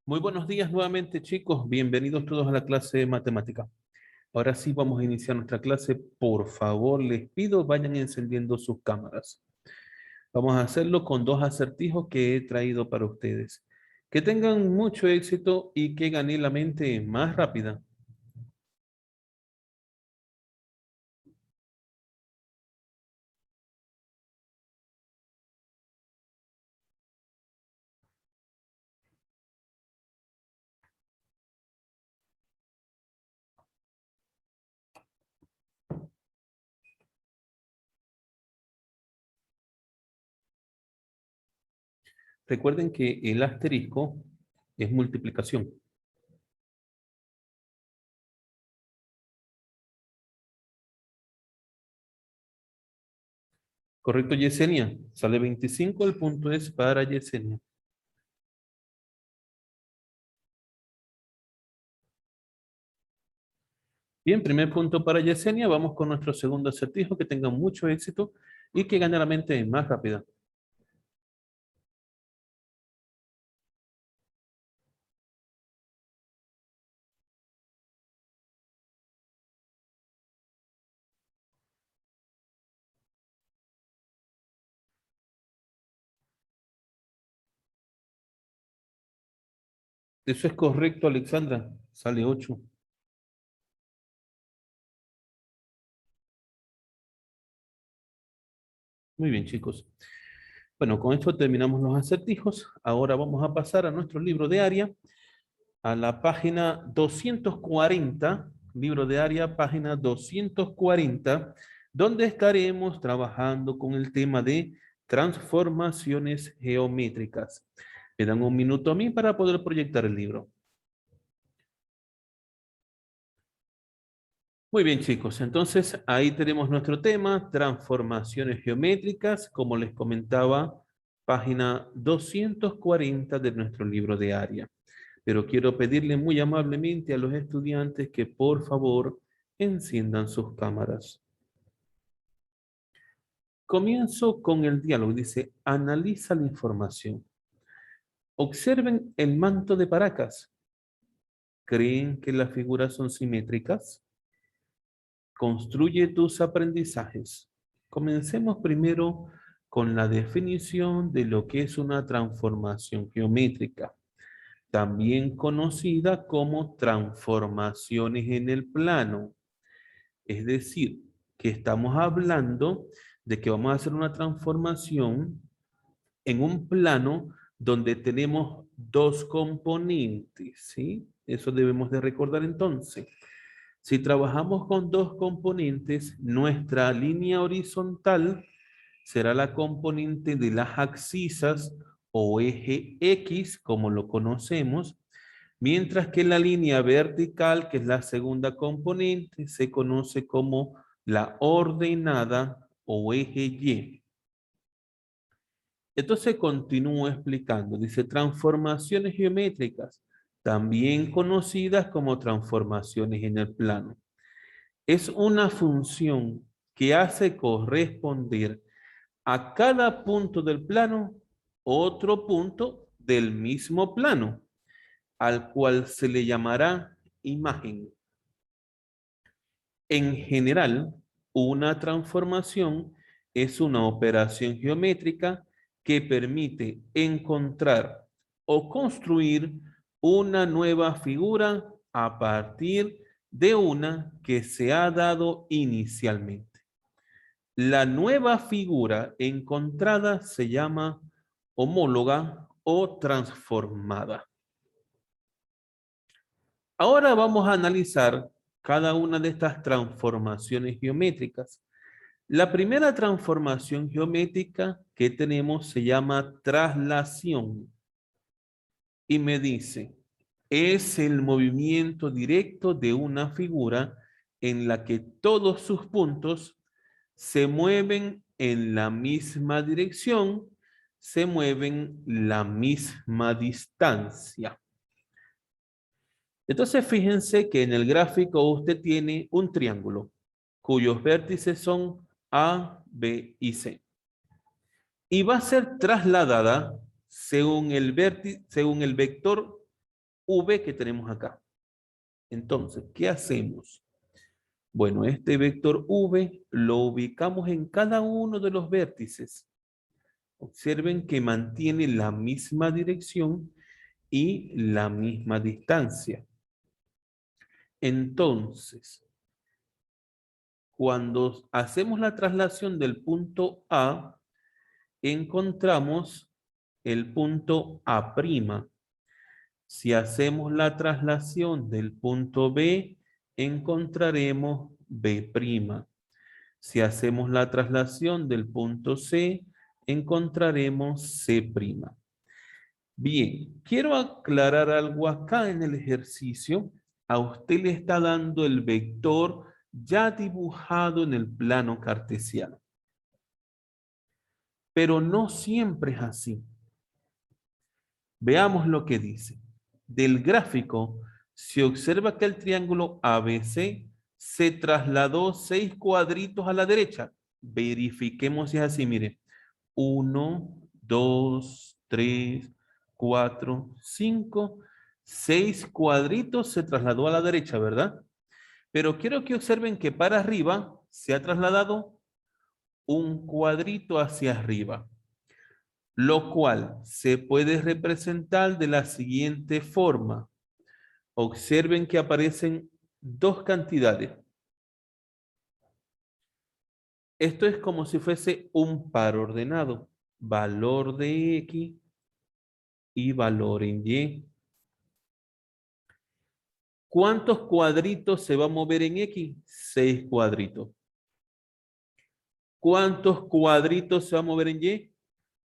Muy buenos días nuevamente, chicos. Bienvenidos todos a la clase de matemática. Ahora sí vamos a iniciar nuestra clase. Por favor, les pido vayan encendiendo sus cámaras. Vamos a hacerlo con dos acertijos que he traído para ustedes. Que tengan mucho éxito y que ganen la mente más rápida. Recuerden que el asterisco es multiplicación. ¿Correcto, Yesenia? Sale 25, el punto es para Yesenia. Bien, primer punto para Yesenia. Vamos con nuestro segundo acertijo. Que tengan mucho éxito y que gane la mente más rápida. Eso es correcto, Alexandra. Sale 8. Muy bien, chicos. Bueno, con esto terminamos los acertijos. Ahora vamos a pasar a nuestro libro de área, a la página 240, libro de área, página 240, donde estaremos trabajando con el tema de transformaciones geométricas. Me dan un minuto a mí para poder proyectar el libro. Muy bien, chicos. Entonces, ahí tenemos nuestro tema, transformaciones geométricas, como les comentaba, página 240 de nuestro libro de área. Pero quiero pedirle muy amablemente a los estudiantes que por favor enciendan sus cámaras. Comienzo con el diálogo. Dice, analiza la información. Observen el manto de Paracas. ¿Creen que las figuras son simétricas? Construye tus aprendizajes. Comencemos primero con la definición de lo que es una transformación geométrica, también conocida como transformaciones en el plano. Es decir, que estamos hablando de que vamos a hacer una transformación en un plano donde tenemos dos componentes, ¿sí? Eso debemos de recordar entonces. Si trabajamos con dos componentes, nuestra línea horizontal será la componente de las abscisas o eje X, como lo conocemos, mientras que la línea vertical, que es la segunda componente, se conoce como la ordenada o eje Y. Entonces continúo explicando. Dice transformaciones geométricas, también conocidas como transformaciones en el plano. Es una función que hace corresponder a cada punto del plano otro punto del mismo plano, al cual se le llamará imagen. En general, una transformación es una operación geométrica que permite encontrar o construir una nueva figura a partir de una que se ha dado inicialmente. La nueva figura encontrada se llama homóloga o transformada. Ahora vamos a analizar cada una de estas transformaciones geométricas. La primera transformación geométrica que tenemos se llama traslación y me dice, es el movimiento directo de una figura en la que todos sus puntos se mueven en la misma dirección, se mueven la misma distancia. Entonces, fíjense que en el gráfico usted tiene un triángulo cuyos vértices son A, B y C. Y va a ser trasladada según el vector V que tenemos acá. Entonces, ¿qué hacemos? Bueno, este vector V lo ubicamos en cada uno de los vértices. Observen que mantiene la misma dirección y la misma distancia. Entonces, cuando hacemos la traslación del punto A, encontramos el punto A'. Si hacemos la traslación del punto B, encontraremos B'. Si hacemos la traslación del punto C, encontraremos C'. Bien, quiero aclarar algo acá en el ejercicio. A usted le está dando el vector ya dibujado en el plano cartesiano. Pero no siempre es así. Veamos lo que dice. Del gráfico se observa que el triángulo ABC se trasladó 6 cuadritos a la derecha. Verifiquemos si es así, mire. 1, 2, 3, 4, 5, 6 cuadritos se trasladó a la derecha, ¿verdad? Pero quiero que observen que para arriba se ha trasladado un cuadrito hacia arriba, lo cual se puede representar de la siguiente forma. Observen que aparecen dos cantidades. Esto es como si fuese un par ordenado. Valor de X y valor en Y. ¿Cuántos cuadritos se va a mover en X? 6 cuadritos. ¿Cuántos cuadritos se va a mover en Y?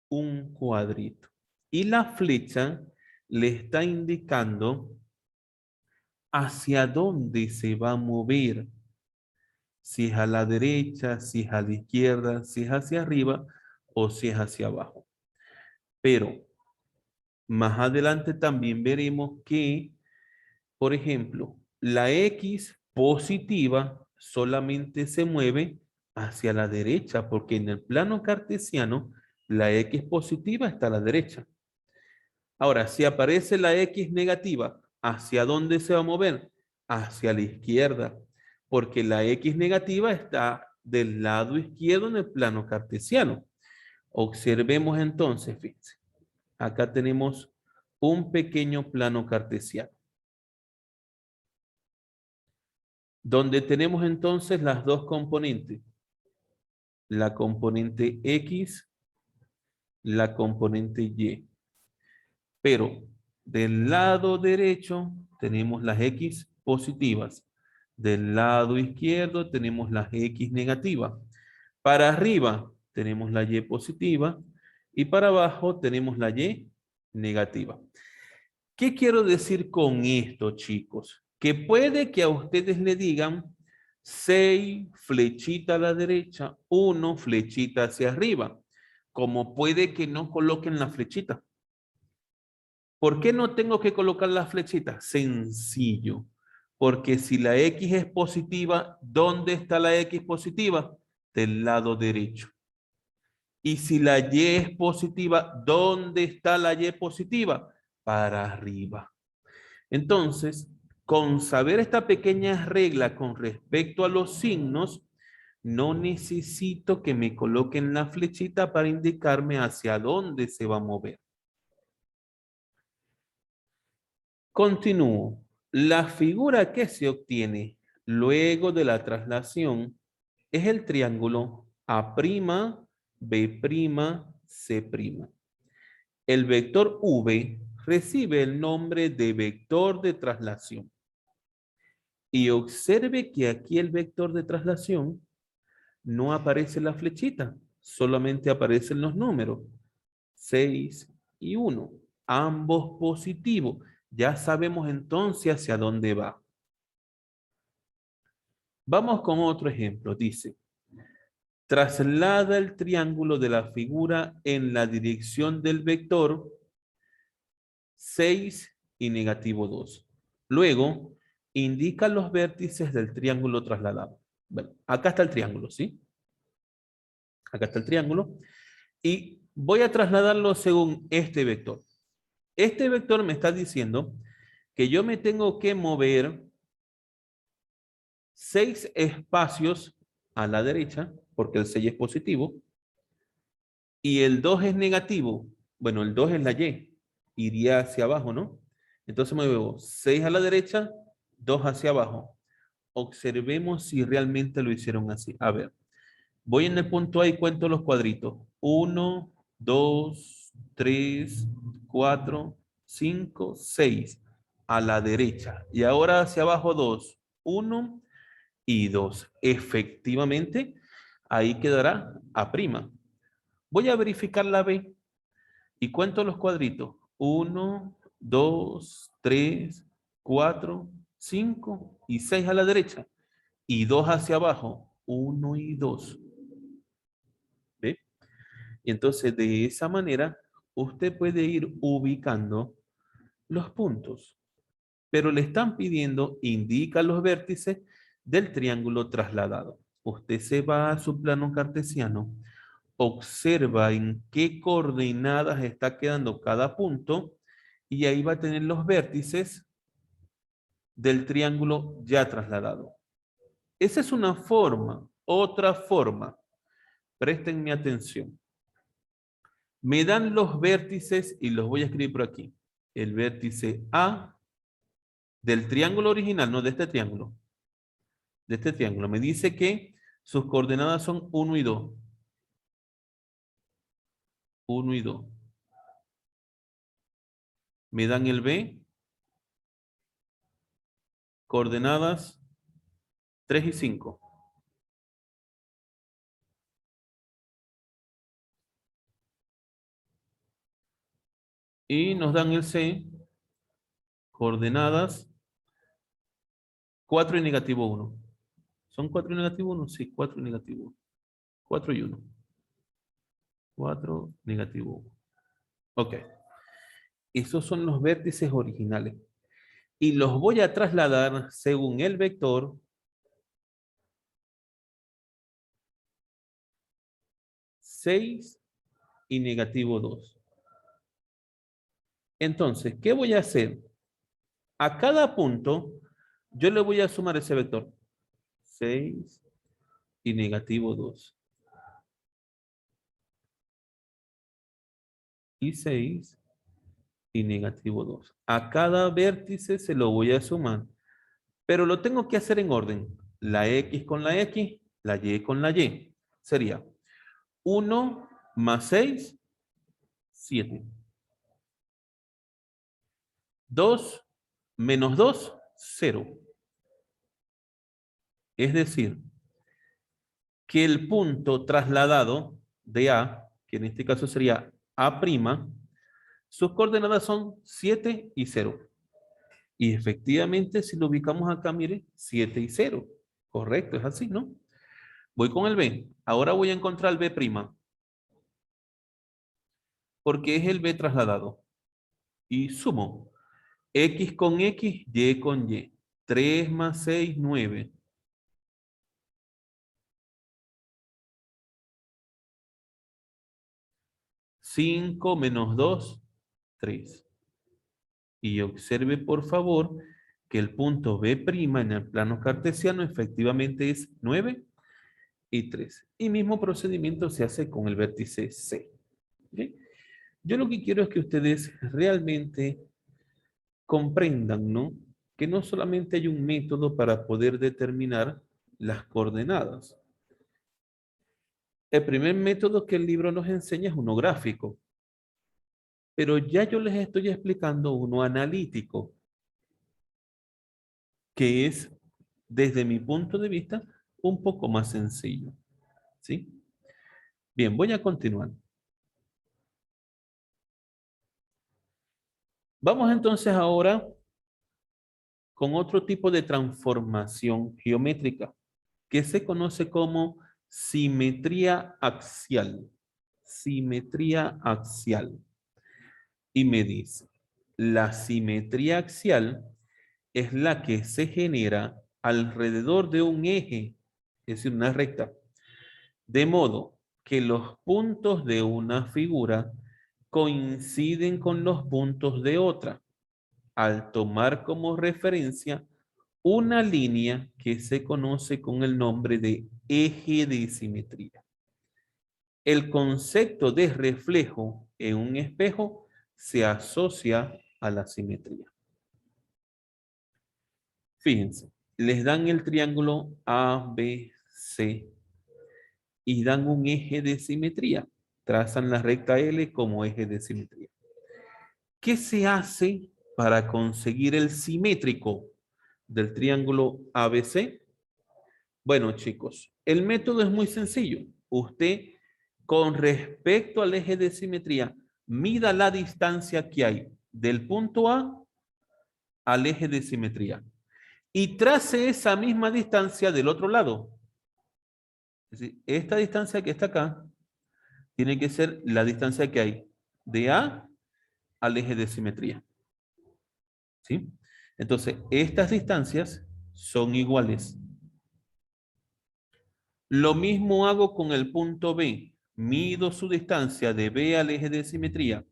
Un cuadrito. Y la flecha le está indicando hacia dónde se va a mover. Si es a la derecha, si es a la izquierda, si es hacia arriba o si es hacia abajo. Pero más adelante también veremos que, por ejemplo, la X positiva solamente se mueve hacia la derecha, porque en el plano cartesiano la X positiva está a la derecha. Ahora, si aparece la X negativa, ¿hacia dónde se va a mover? Hacia la izquierda, porque la X negativa está del lado izquierdo en el plano cartesiano. Observemos entonces, fíjense. Acá tenemos un pequeño plano cartesiano, donde tenemos entonces las dos componentes. La componente X, la componente Y. Pero del lado derecho tenemos las X positivas. Del lado izquierdo tenemos las X negativas. Para arriba tenemos la Y positiva y para abajo tenemos la Y negativa. ¿Qué quiero decir con esto, chicos? Que puede que a ustedes le digan 6 flechita a la derecha, 1 flechita hacia arriba. Como puede que no coloquen la flechita. ¿Por qué no tengo que colocar la flechita? Sencillo. Porque si la X es positiva, ¿dónde está la X positiva? Del lado derecho. Y si la Y es positiva, ¿dónde está la Y positiva? Para arriba. Entonces, con saber esta pequeña regla con respecto a los signos, no necesito que me coloquen la flechita para indicarme hacia dónde se va a mover. Continúo. La figura que se obtiene luego de la traslación es el triángulo A', B', C'. El vector V recibe el nombre de vector de traslación. Y observe que aquí el vector de traslación no aparece la flechita, solamente aparecen los números 6 y 1, ambos positivos. Ya sabemos entonces hacia dónde va. Vamos con otro ejemplo. Dice, traslada el triángulo de la figura en la dirección del vector 6 y negativo 2. Luego, indica los vértices del triángulo trasladado. Bueno, acá está el triángulo, ¿sí? Acá está el triángulo. Y voy a trasladarlo según este vector. Este vector me está diciendo que yo me tengo que mover 6 espacios a la derecha, porque el 6 es positivo, y el 2 es negativo. Bueno, el 2 es la Y, iría hacia abajo, ¿no? Entonces me muevo 6 a la derecha, 2 hacia abajo. Observemos si realmente lo hicieron así. A ver, voy en el punto A y cuento los cuadritos. 1, 2, 3, 4, 5, 6. A la derecha. Y ahora hacia abajo 2. 1 y 2. Efectivamente, ahí quedará A'. Voy a verificar la B y cuento los cuadritos. 1, 2, 3, 4, 5 y 6 a la derecha. Y 2 hacia abajo. 1 y 2. ¿Ve? Y entonces de esa manera usted puede ir ubicando los puntos. Pero le están pidiendo, indica los vértices del triángulo trasladado. Usted se va a su plano cartesiano, observa en qué coordenadas está quedando cada punto y ahí va a tener los vértices del triángulo ya trasladado. Esa es una forma. Otra forma. Préstenme atención. Me dan los vértices y los voy a escribir por aquí. El vértice A del triángulo original, no de este triángulo. De este triángulo. Me dice que sus coordenadas son 1 y 2. 1 y 2. Me dan el B. Coordenadas 3 y 5. Y nos dan el C. Coordenadas 4 y negativo 1. ¿Son 4 y negativo 1? Sí, 4 y negativo 1. 4 y 1. 4, negativo 1. Ok. Esos son los vértices originales. Y los voy a trasladar según el vector 6 y negativo 2. Entonces, ¿qué voy a hacer? A cada punto, yo le voy a sumar ese vector. 6 y negativo 2. Y 6 y negativo 2. A cada vértice se lo voy a sumar. Pero lo tengo que hacer en orden. La X con la X, la Y con la Y. Sería 1 más 6, 7. 2 menos 2, 0. Es decir, que el punto trasladado de A, que en este caso sería A', sus coordenadas son 7 y 0. Y efectivamente, si lo ubicamos acá, mire, 7 y 0. Correcto, es así, ¿no? Voy con el B. Ahora voy a encontrar el B', porque es el B trasladado. Y sumo. X con X, Y con Y. 3 más 6, 9. 5 menos 2, 3. Y observe, por favor, que el punto B' en el plano cartesiano efectivamente es 9 y 3. Y mismo procedimiento se hace con el vértice C. ¿Okay? Yo lo que quiero es que ustedes realmente comprendan, ¿no? Que no solamente hay un método para poder determinar las coordenadas. El primer método que el libro nos enseña es uno gráfico, pero ya yo les estoy explicando uno analítico, que es, desde mi punto de vista, un poco más sencillo. ¿Sí? Bien, voy a continuar. Vamos entonces ahora con otro tipo de transformación geométrica que se conoce como simetría axial. Simetría axial. Y me dice, la simetría axial es la que se genera alrededor de un eje, es decir, una recta, de modo que los puntos de una figura coinciden con los puntos de otra. al tomar como referencia una línea que se conoce con el nombre de eje de simetría. El concepto de reflejo en un espejo se asocia a la simetría. Fíjense, les dan el triángulo ABC y dan un eje de simetría. Trazan la recta L como eje de simetría. ¿Qué se hace para conseguir el simétrico del triángulo ABC? Bueno, chicos, el método es muy sencillo. Usted, con respecto al eje de simetría, mida la distancia que hay del punto A al eje de simetría y trace esa misma distancia del otro lado. Es decir, esta distancia que está acá tiene que ser la distancia que hay de A al eje de simetría. ¿Sí? Entonces, estas distancias son iguales. Lo mismo hago con el punto B. Mido su distancia de B al eje de simetría.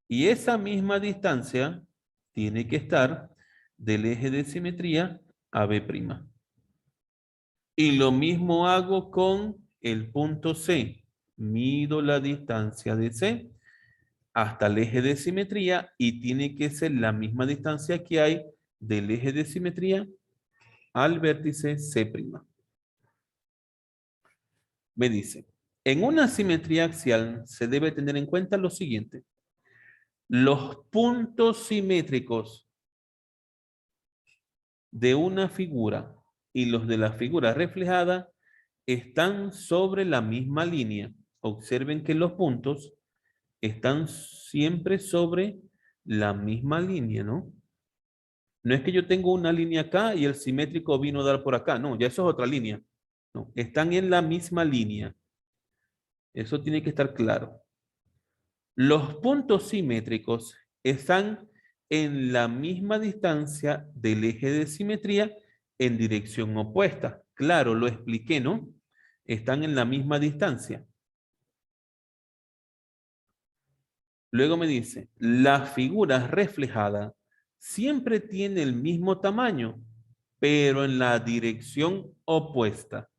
Y esa misma distancia tiene que estar del eje de simetría a B'. Y lo mismo hago con el punto C. Mido la distancia de C hasta el eje de simetría y tiene que ser la misma distancia que hay del eje de simetría al vértice C'. Me dice, en una simetría axial se debe tener en cuenta lo siguiente. Los puntos simétricos de una figura y los de la figura reflejada están sobre la misma línea. Observen que los puntos están siempre sobre la misma línea, ¿no? No es que yo tengo una línea acá y el simétrico vino a dar por acá. No, ya eso es otra línea. No, están en la misma línea. Eso tiene que estar claro. Los puntos simétricos están en la misma distancia del eje de simetría en dirección opuesta. Claro, lo expliqué, ¿no? Están en la misma distancia. Luego me dice, la figura reflejada siempre tiene el mismo tamaño, pero en la dirección opuesta.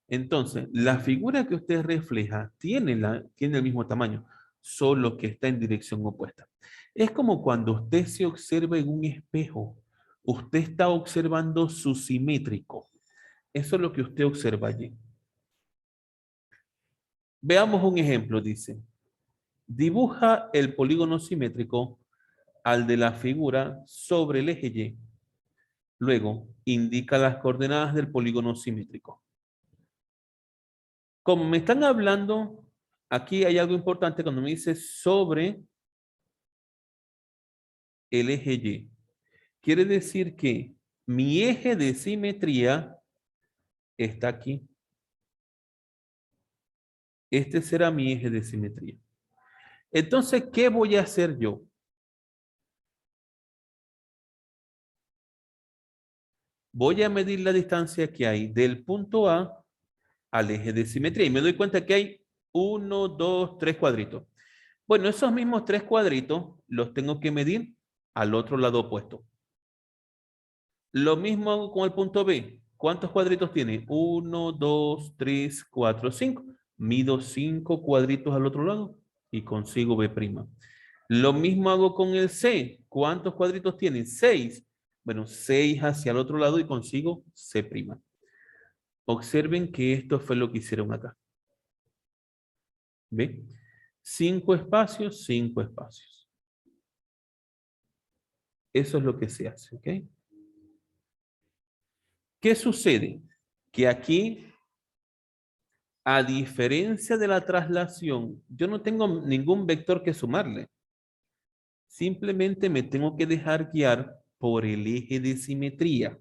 Entonces, la figura que usted refleja tiene el mismo tamaño, solo que está en dirección opuesta. Es como cuando usted se observa en un espejo. Usted está observando su simétrico. Eso es lo que usted observa allí. Veamos un ejemplo, dice. Dibuja el polígono simétrico al de la figura sobre el eje Y. Luego, indica las coordenadas del polígono simétrico. Como me están hablando, aquí hay algo importante cuando me dice sobre el eje Y. Quiere decir que mi eje de simetría está aquí. Este será mi eje de simetría. Entonces, ¿qué voy a hacer yo? Voy a medir la distancia que hay del punto A al eje de simetría y me doy cuenta que hay 1, 2, 3 cuadritos. Bueno, esos mismos 3 cuadritos los tengo que medir al otro lado opuesto. Lo mismo hago con el punto B. ¿Cuántos cuadritos tiene? 1, 2, 3, 4, 5. Mido 5 cuadritos al otro lado y consigo B'. Lo mismo hago con el C. ¿Cuántos cuadritos tiene? 6. Bueno, 6 hacia el otro lado y consigo C'. Observen que esto fue lo que hicieron acá. ¿Ve? 5 espacios, 5 espacios. Eso es lo que se hace, ¿ok? ¿Qué sucede? Que aquí, a diferencia de la traslación, yo no tengo ningún vector que sumarle. Simplemente me tengo que dejar guiar por el eje de simetría.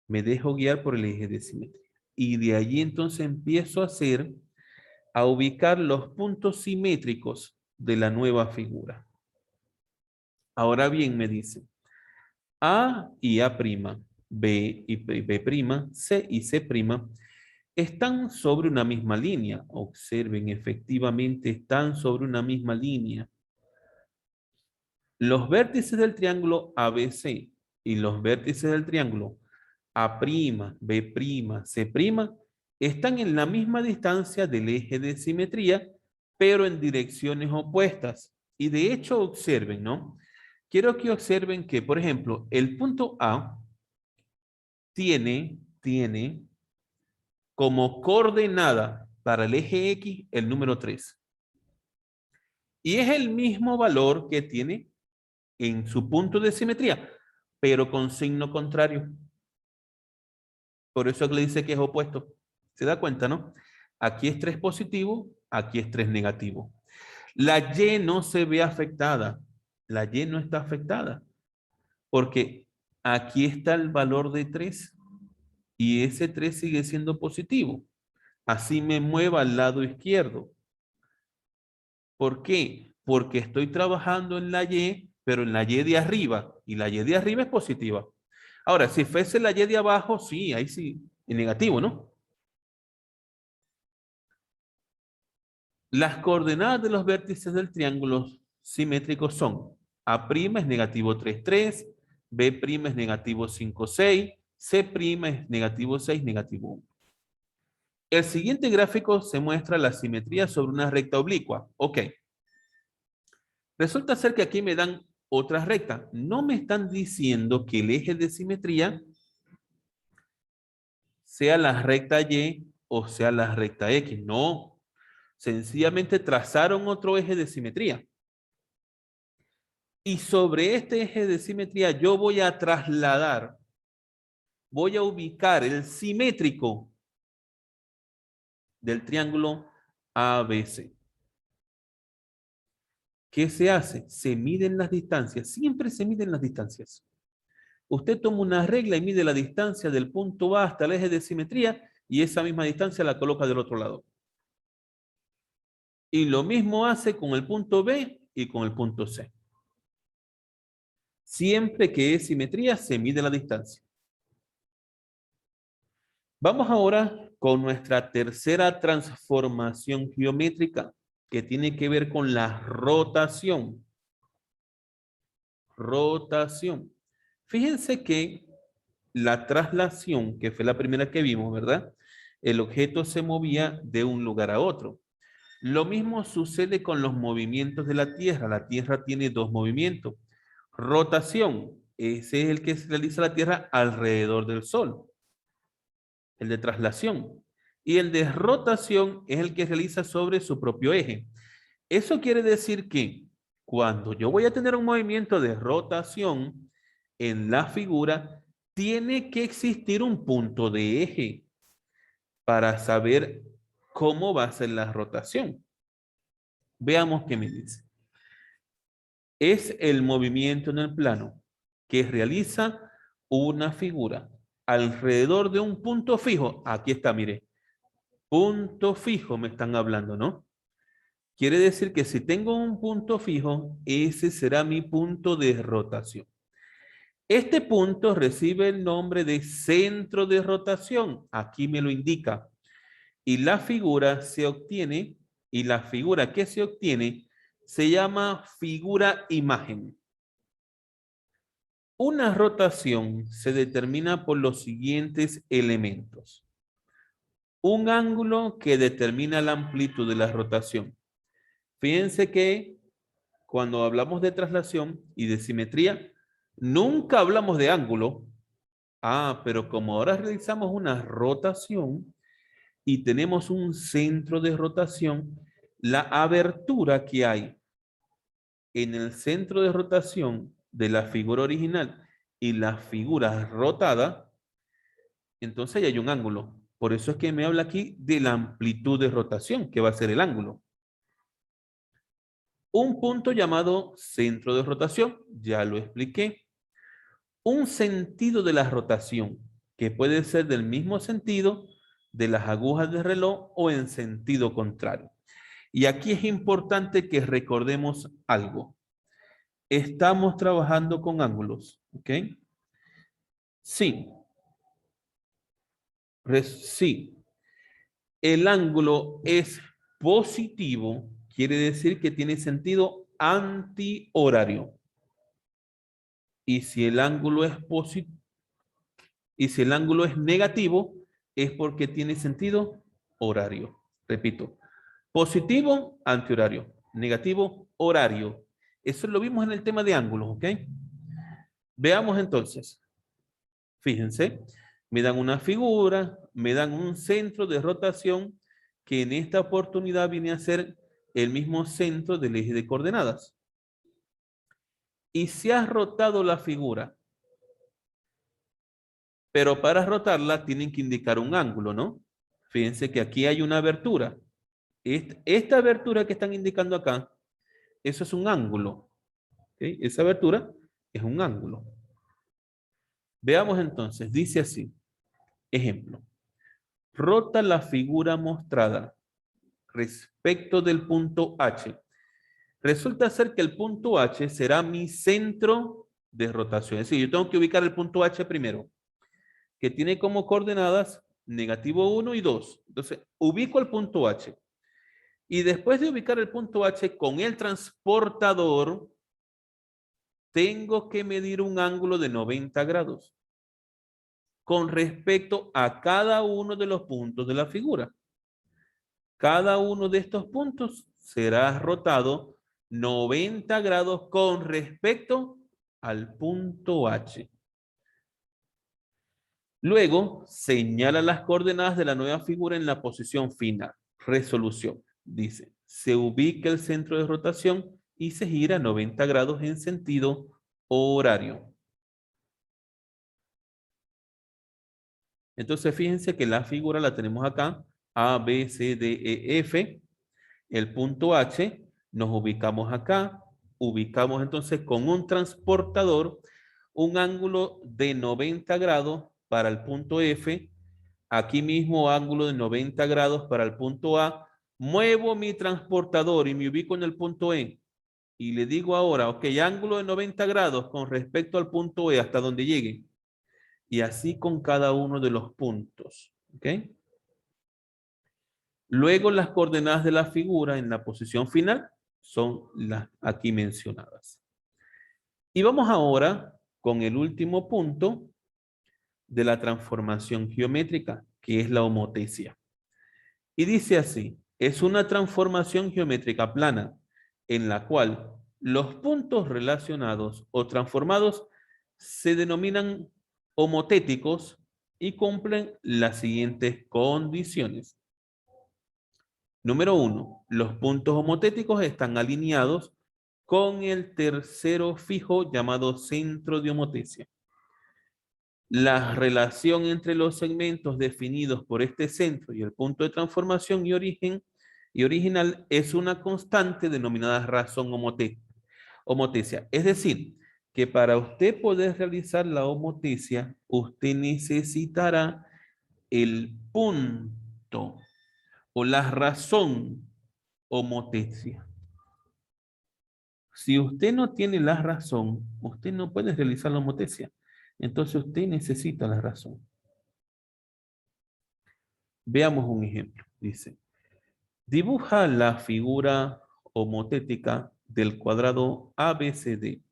Me dejo guiar por el eje de simetría. Y de allí entonces empiezo a ubicar los puntos simétricos de la nueva figura. Ahora bien, me dice, A y A', B y B', C y C', están sobre una misma línea. Observen, efectivamente están sobre una misma línea. Los vértices del triángulo ABC y los vértices del triángulo A', B', C' están en la misma distancia del eje de simetría, pero en direcciones opuestas. Y de hecho, observen, ¿no? Quiero que observen que, por ejemplo, el punto A tiene como coordenada para el eje X el número 3. Y es el mismo valor que tiene en su punto de simetría, pero con signo contrario. Por eso le dice que es opuesto. ¿Se da cuenta, no? Aquí es 3 positivo, aquí es 3 negativo. La Y no se ve afectada. La Y no está afectada. Porque aquí está el valor de 3 y ese 3 sigue siendo positivo. Así me mueva al lado izquierdo. ¿Por qué? Porque estoy trabajando en la Y, pero en la Y de arriba. Y la Y de arriba es positiva. Ahora, si fuese la Y de abajo, sí, ahí sí, es negativo, ¿no? Las coordenadas de los vértices del triángulo simétrico son A' es negativo 3, 3, B' es negativo 5, 6, C' es negativo 6, negativo 1. El siguiente gráfico se muestra la simetría sobre una recta oblicua. Ok. Resulta ser que aquí me dan otra recta. No me están diciendo que el eje de simetría sea la recta Y o sea la recta X. No. Sencillamente trazaron otro eje de simetría. Y sobre este eje de simetría yo voy a trasladar, voy a ubicar el simétrico del triángulo ABC. ¿Qué se hace? Se miden las distancias. Siempre se miden las distancias. Usted toma una regla y mide la distancia del punto A hasta el eje de simetría y esa misma distancia la coloca del otro lado. Y lo mismo hace con el punto B y con el punto C. Siempre que es simetría, se mide la distancia. Vamos ahora con nuestra tercera transformación geométrica que tiene que ver con la rotación. Rotación. Fíjense que la traslación, que fue la primera que vimos, ¿verdad? El objeto se movía de un lugar a otro. Lo mismo sucede con los movimientos de la Tierra. La Tierra tiene dos movimientos. Rotación, ese es el que se realiza la Tierra alrededor del Sol. El de traslación. Y el de rotación es el que realiza sobre su propio eje. Eso quiere decir que cuando yo voy a tener un movimiento de rotación en la figura, tiene que existir un punto de eje para saber cómo va a ser la rotación. Veamos qué me dice. Es el movimiento en el plano que realiza una figura alrededor de un punto fijo. Aquí está, mire. Punto fijo me están hablando, ¿no? Quiere decir que si tengo un punto fijo, ese será mi punto de rotación. Este punto recibe el nombre de centro de rotación. Aquí me lo indica. Y la figura se obtiene, y la figura que se obtiene se llama figura imagen. Una rotación se determina por los siguientes elementos. Un ángulo que determina la amplitud de la rotación. Fíjense que cuando hablamos de traslación y de simetría, nunca hablamos de ángulo. Pero como ahora realizamos una rotación y tenemos un centro de rotación, la abertura que hay en el centro de rotación de la figura original y la figura rotada, entonces ya hay un ángulo. Por eso es que me habla aquí de la amplitud de rotación, que va a ser el ángulo. Un punto llamado centro de rotación, ya lo expliqué. Un sentido de la rotación, que puede ser del mismo sentido de las agujas de reloj o en sentido contrario. Y aquí es importante que recordemos algo. Estamos trabajando con ángulos, ¿ok? Sí, sí. El ángulo es positivo, quiere decir que tiene sentido antihorario. Y si el ángulo es positivo, y si el ángulo es negativo, es porque tiene sentido horario. Repito, positivo, antihorario. Negativo, horario. Eso lo vimos en el tema de ángulos, ¿ok? Veamos entonces. Fíjense, me dan una figura, me dan un centro de rotación que en esta oportunidad viene a ser el mismo centro del eje de coordenadas. Y se ha rotado la figura, pero para rotarla tienen que indicar un ángulo, ¿no? Fíjense que aquí hay una abertura. Esta abertura que están indicando acá, eso es un ángulo. ¿Ok? Esa abertura es un ángulo. Veamos entonces, dice así, ejemplo, rota la figura mostrada respecto del punto H. Resulta ser que el punto H será mi centro de rotación. Es decir, yo tengo que ubicar el punto H primero, que tiene como coordenadas negativo 1 y 2. Entonces, ubico el punto H. Y después de ubicar el punto H con el transportador, tengo que medir un ángulo de 90 grados con respecto a cada uno de los puntos de la figura. Cada uno de estos puntos será rotado 90 grados con respecto al punto H. Luego, señala las coordenadas de la nueva figura en la posición final. Resolución. Dice, se ubica el centro de rotación y se gira 90 grados en sentido horario. Entonces, fíjense que la figura la tenemos acá. A, B, C, D, E, F. El punto H, nos ubicamos acá. Ubicamos entonces con un transportador un ángulo de 90 grados para el punto F. Aquí mismo ángulo de 90 grados para el punto A. Muevo mi transportador y me ubico en el punto E. Y le digo ahora, ok, ángulo de 90 grados con respecto al punto E hasta donde llegue. Y así con cada uno de los puntos. ¿Ok? Luego las coordenadas de la figura en la posición final son las aquí mencionadas. Y vamos ahora con el último punto de la transformación geométrica, que es la homotesia. Y dice así, es una transformación geométrica plana en la cual los puntos relacionados o transformados se denominan homotéticos y cumplen las siguientes condiciones. Número 1, los puntos homotéticos están alineados con el tercero fijo llamado centro de homotesia. La relación entre los segmentos definidos por este centro y el punto de transformación y origen y original es una constante denominada razón homotesia. Es decir, que para usted poder realizar la homotesia, usted necesitará el punto o la razón homotesia. Si usted no tiene la razón, usted no puede realizar la homotesia. Entonces usted necesita la razón. Veamos un ejemplo. Dice, dibuja la figura homotética del cuadrado ABCD,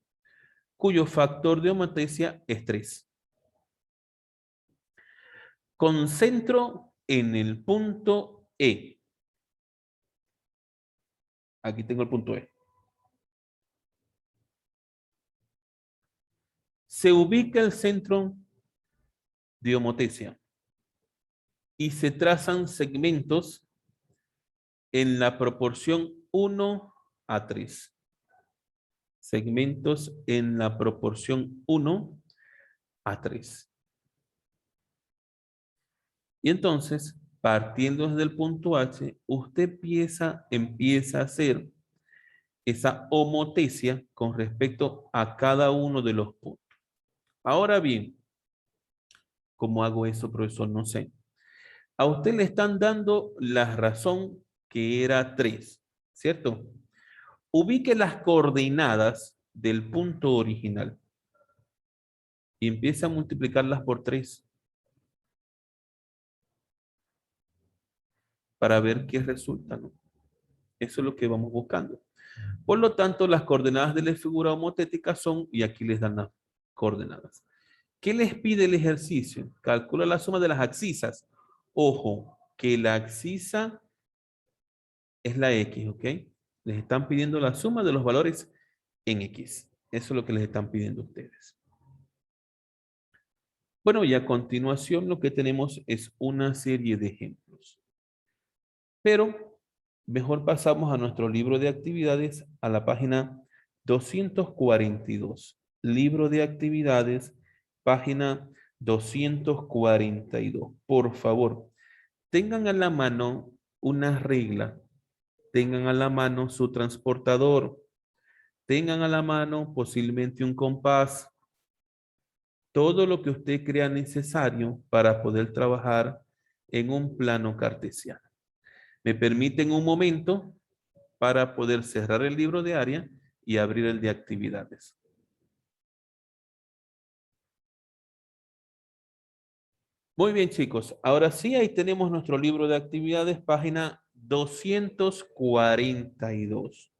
cuyo factor de homotesia es 3. Con centro en el punto E. Aquí tengo el punto E. Se ubica el centro de homotesia y se trazan segmentos en la proporción 1:3. Segmentos en la proporción 1:3. Y entonces, partiendo desde el punto H, usted empieza a hacer esa homotesia con respecto a cada uno de los puntos. Ahora bien, ¿cómo hago eso, profesor? No sé. A usted le están dando la razón que era 3, ¿cierto? Ubique las coordenadas del punto original y empieza a multiplicarlas por 3 para ver qué resulta, ¿no? Eso es lo que vamos buscando. Por lo tanto, las coordenadas de la figura homotética son, y aquí les dan coordenadas. ¿Qué les pide el ejercicio? Calcula la suma de las abscisas. Ojo, que la abscisa es la X, ¿ok? Les están pidiendo la suma de los valores en X. Eso es lo que les están pidiendo ustedes. Bueno, y a continuación lo que tenemos es una serie de ejemplos. Pero mejor pasamos a nuestro libro de actividades a la página 242. Libro de actividades, página 242. Por favor, tengan a la mano una regla, tengan a la mano su transportador, tengan a la mano posiblemente un compás, todo lo que usted crea necesario para poder trabajar en un plano cartesiano. Me permiten un momento para poder cerrar el libro de área y abrir el de actividades. Muy bien, chicos. Ahora sí, ahí tenemos nuestro libro de actividades, página 242.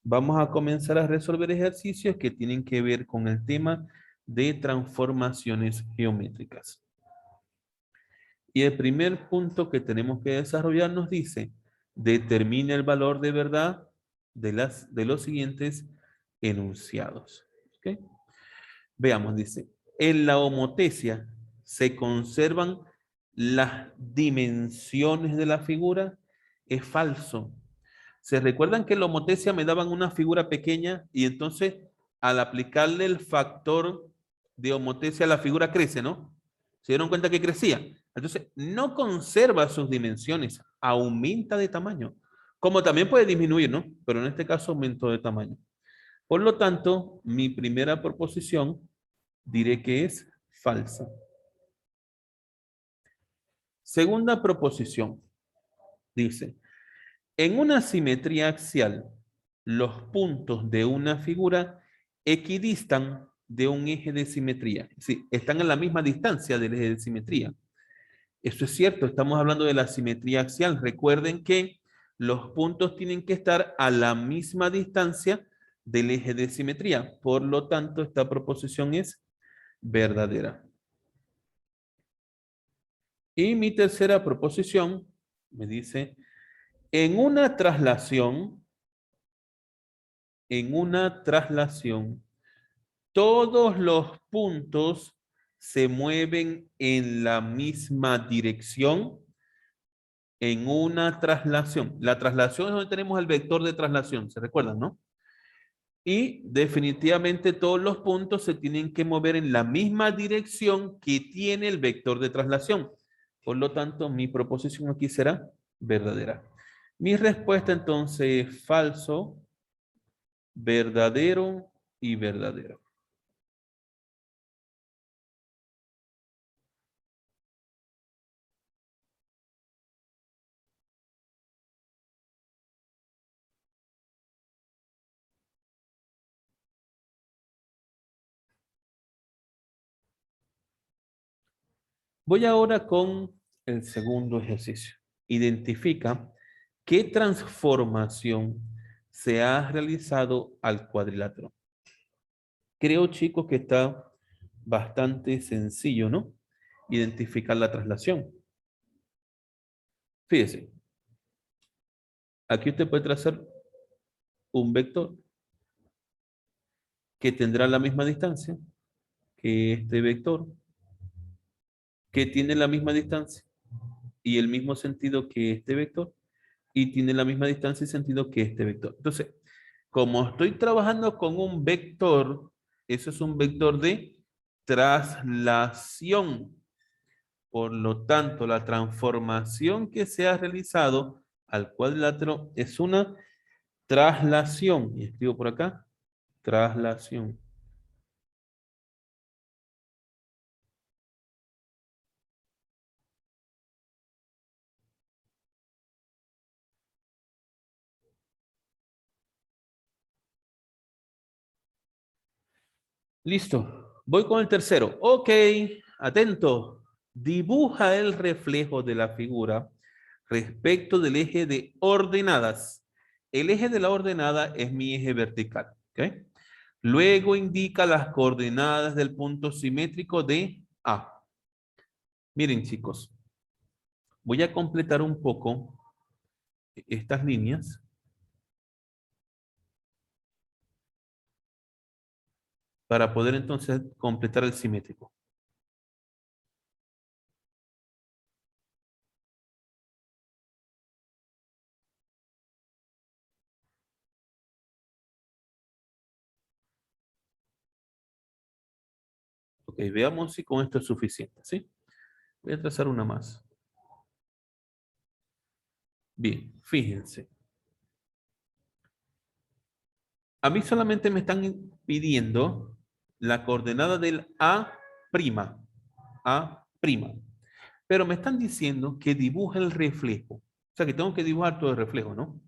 Vamos a comenzar a resolver ejercicios que tienen que ver con el tema de transformaciones geométricas. Y el primer punto que tenemos que desarrollar nos dice, determina el valor de verdad de los siguientes enunciados. ¿Okay? Veamos, dice, en la homotesia se conservan las dimensiones de la figura. Es falso. ¿Se recuerdan que en la homotesia me daban una figura pequeña y entonces al aplicarle el factor de homotesia la figura crece, ¿no? ¿Se dieron cuenta que crecía? Entonces no conserva sus dimensiones, aumenta de tamaño. Como también puede disminuir, ¿no? Pero en este caso aumentó de tamaño. Por lo tanto, mi primera proposición diré que es falsa. Segunda proposición dice, en una simetría axial, los puntos de una figura equidistan de un eje de simetría. Sí, están a la misma distancia del eje de simetría. Eso es cierto, estamos hablando de la simetría axial. Recuerden que los puntos tienen que estar a la misma distancia del eje de simetría. Por lo tanto, esta proposición es verdadera. Y mi tercera proposición me dice, en una traslación, todos los puntos se mueven en la misma dirección en una traslación. La traslación es donde tenemos el vector de traslación, ¿se recuerdan, no? Y definitivamente todos los puntos se tienen que mover en la misma dirección que tiene el vector de traslación. Por lo tanto, mi proposición aquí será verdadera. Mi respuesta entonces es falso, verdadero y verdadero. Voy ahora con el segundo ejercicio. Identifica qué transformación se ha realizado al cuadrilátero. Creo, chicos, que está bastante sencillo, ¿no? Identificar la traslación. Fíjese, aquí usted puede trazar un vector que tendrá la misma distancia que este vector, que tiene la misma distancia y el mismo sentido que este vector, y tiene la misma distancia y sentido que este vector. Entonces, como estoy trabajando con un vector, eso es un vector de traslación. Por lo tanto, la transformación que se ha realizado al cuadrilátero es una traslación. Y escribo por acá, traslación. Listo. Voy con el tercero. Ok, atento. Dibuja el reflejo de la figura respecto del eje de ordenadas. El eje de la ordenada es mi eje vertical. ¿Ok? Luego indica las coordenadas del punto simétrico de A. Miren, chicos, voy a completar un poco estas líneas para poder entonces completar el simétrico. Ok, veamos si con esto es suficiente, ¿sí? Voy a trazar una más. Bien, fíjense. A mí solamente me están pidiendo la coordenada del A'. A'. Pero me están diciendo que dibuje el reflejo. O sea, que tengo que dibujar todo el reflejo, ¿no?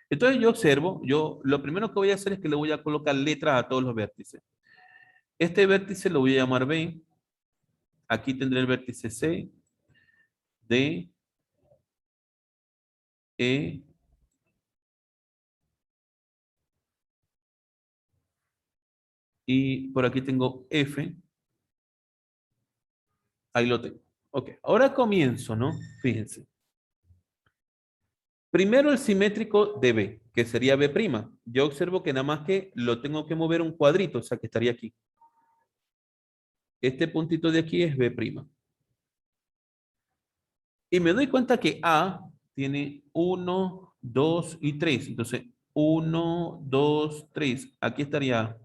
Entonces yo observo, lo primero que voy a hacer es que le voy a colocar letras a todos los vértices. Este vértice lo voy a llamar B. Aquí tendré el vértice C, D, E, y por aquí tengo F. Ahí lo tengo. Ok, ahora comienzo, ¿no? Fíjense. Primero el simétrico de B, que sería B'. Yo observo que nada más que lo tengo que mover un cuadrito, o sea que estaría aquí. Este puntito de aquí es B'. Y me doy cuenta que A tiene 1, 2 y 3. Entonces, 1, 2, 3. Aquí estaría A.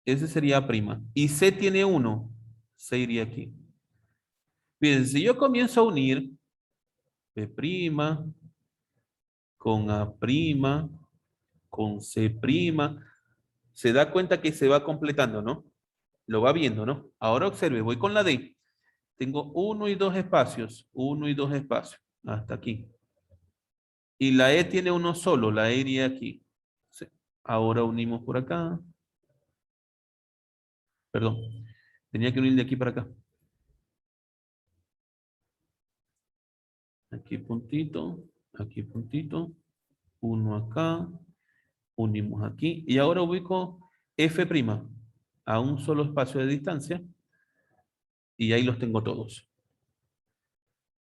Ese sería A'. Y C tiene 1. C iría aquí. Fíjense, si yo comienzo a unir B' con A', con C', se da cuenta que se va completando, ¿no? Lo va viendo, ¿no? Ahora observe, voy con la D. Tengo 1 y 2 espacios. 1 y 2 espacios. Hasta aquí. Y la E tiene uno solo. La E iría aquí. Sí. Ahora unimos por acá. Perdón. Tenía que unir de aquí para acá. Aquí puntito. Aquí puntito. Uno acá. Unimos aquí. Y ahora ubico F' a un solo espacio de distancia. Y ahí los tengo todos.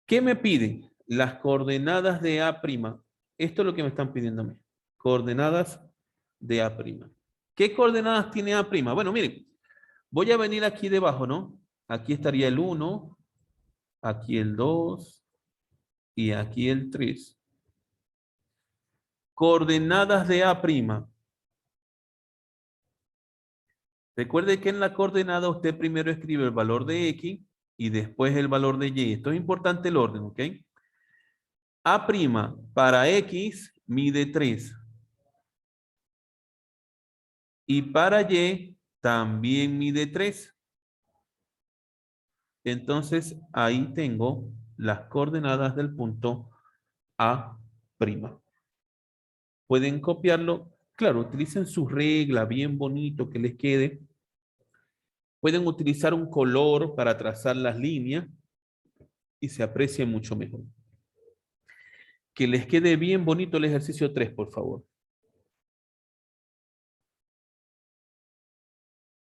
¿Qué me piden? Las coordenadas de A'. Esto es lo que me están pidiendo a mí. Coordenadas de A'. ¿Qué coordenadas tiene A'? Bueno, miren, voy a venir aquí debajo, ¿no? Aquí estaría el 1, aquí el 2 y aquí el 3. Coordenadas de A'. Recuerde que en la coordenada usted primero escribe el valor de X y después el valor de Y. Esto es importante el orden, ¿ok? A' para X mide 3. Y para Y también mide 3. Entonces ahí tengo las coordenadas del punto A'. Pueden copiarlo. Claro, utilicen su regla bien bonito que les quede. Pueden utilizar un color para trazar las líneas y se aprecie mucho mejor. Que les quede bien bonito el ejercicio 3, por favor.